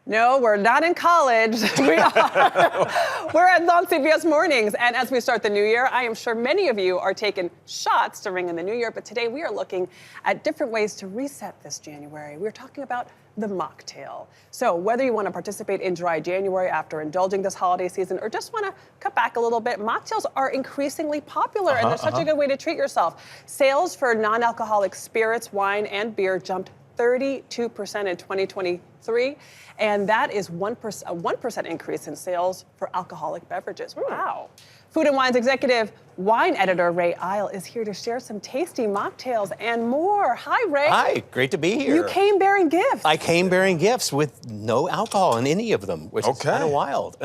No, we're not in college. We are. We're on CBS Mornings. And as we start the new year, I am sure many of you are taking shots to ring in the new year. But today we are looking at different ways to reset this January. We're talking about the mocktail. So whether you want to participate in dry January after indulging this holiday season or just want to cut back a little bit, mocktails are increasingly popular and they're such a good way to treat yourself. Sales for non-alcoholic spirits, wine, and beer jumped 32% in 2023, and that is a 1% increase in sales for alcoholic beverages. Wow. Food and Wine's executive wine editor, Ray Isle, is here to share some tasty mocktails and more. Hi, Ray. Hi, great to be here. You came bearing gifts. I came bearing gifts with no alcohol in any of them, which is kind of wild.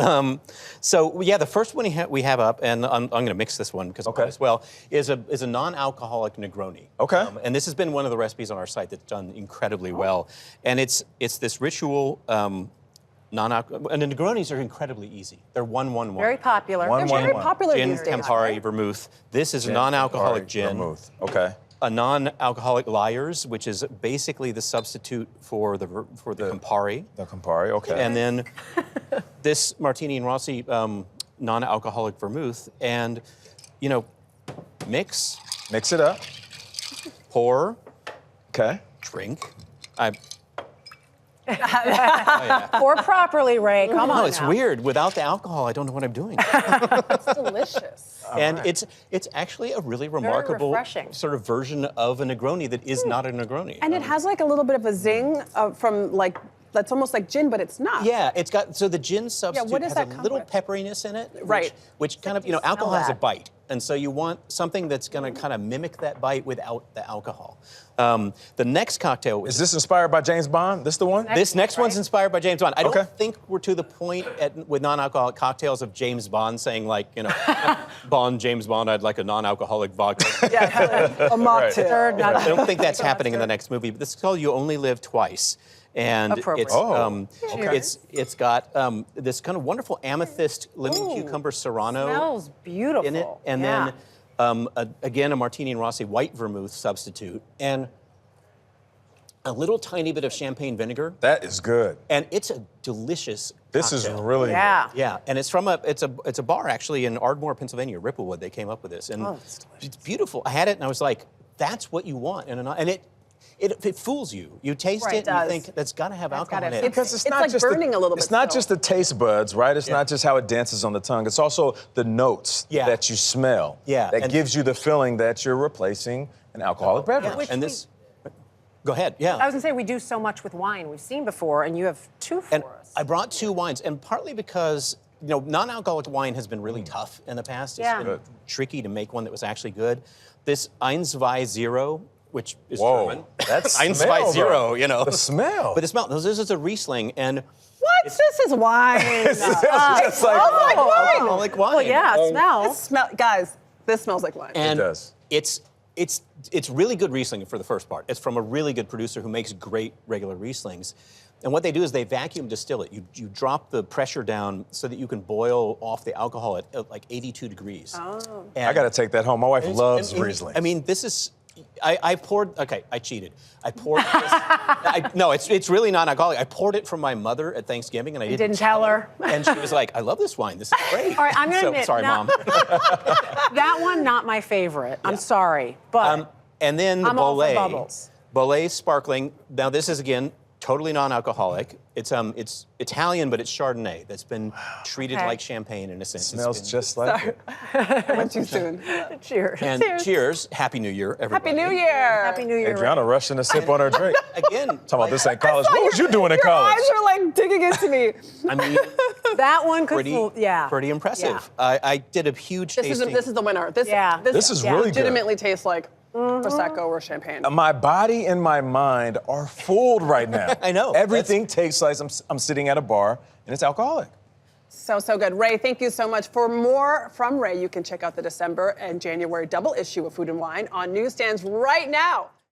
So yeah, the first one we have up, and I'm going to mix this one because I might as well, is a non-alcoholic Negroni. Okay. And this has been one of the recipes on our site that's done incredibly well. And it's this ritual. Non-alcohol, and the Negronis are incredibly easy. They're 1-1-1. Very popular. They're very popular Gin, these days. Campari, vermouth. This is a non-alcoholic gin. Vermouth. Okay. A non-alcoholic Liars, which is basically the substitute for the Campari. The Campari. Okay. And then this Martini and Rossi non-alcoholic vermouth, and mix it up. Pour. Okay. Drink. Pour properly, Ray. Come on. No, it's weird. Without the alcohol, I don't know what I'm doing. It's delicious. And it's actually a really remarkable sort of version of a Negroni that is not a Negroni. And it has like a little bit of a zing from like, that's almost like gin, but it's not. Yeah, it's got, so the gin substitute has a little pepperiness in it. Right. Which kind of, alcohol has a bite. And so you want something that's going to kind of mimic that bite without the alcohol. The next cocktail... Is this inspired by James Bond? This the one? This next one's inspired by James Bond. I don't think we're to the point with non-alcoholic cocktails of James Bond saying like, James Bond, I'd like a non-alcoholic vodka. A mocktail. I don't think that's happening in the next movie, but this is called You Only Live Twice. And it's got this kind of wonderful amethyst lemon cucumber serrano. Smells beautiful. In it, and then again a Martini and Rossi white vermouth substitute, and a little tiny bit of champagne vinegar. That is good. And it's a delicious This cocktail. is really good. Yeah, and it's from it's a bar actually in Ardmore, Pennsylvania, Ripplewood. They came up with this, and it's beautiful. I had it and I was like, that's what you want, and it fools you. You taste it and you think that's got to have alcohol in it. Because it's not like just burning a little bit. It's not just the taste buds, right? It's not just how it dances on the tongue. It's also the notes that you smell. Yeah. That gives you the feeling that you're replacing an alcoholic beverage. And this, go ahead. Yeah. I was gonna say we do so much with wine. We've seen before, and you have two for us. I brought two wines, and partly because non-alcoholic wine has been really tough in the past. It's been tricky to make one that was actually good. This 1-2-0. Which is German. That's 1-2-0, The smell. But the smell. This is a Riesling, and what? This is wine. It smells like wine. Like wine. Well, yeah, it smells. Guys, this smells like wine. And it does. It's really good Riesling for the first part. It's from a really good producer who makes great regular Rieslings. And what they do is they vacuum distill it. You drop the pressure down so that you can boil off the alcohol at like 82 degrees. Oh. I got to take that home. My wife loves Riesling. I mean, this is... I poured, I cheated. I poured this, no, it's really non-alcoholic. I poured it from my mother at Thanksgiving, and I didn't tell her. And she was like, I love this wine. This is great. All right, I'm going to admit. Sorry, Mom. That one, not my favorite. I'm sorry, but and then the I'm all for bubbles. Bolle sparkling. Now, this is, again, totally non-alcoholic. It's Italian, but it's Chardonnay that's been treated like champagne in a sense. Smells just like it. I went too soon. Cheers. And cheers. Happy New Year, everybody. Happy New Year. Happy New Year. Adriana rushing to sip on her drink. Again. Talking about this ain't college. What was you doing in college? Your eyes are like digging into me. I mean, that one could pretty impressive. Yeah. I did a huge tasting. This is the winner. This is really good. Legitimately tastes like Prosecco or champagne. My body and my mind are fooled right now. I know. Everything tastes like I'm sitting at a bar and it's alcoholic. So good. Ray, thank you so much. For more from Ray, you can check out the December and January double issue of Food and Wine on newsstands right now.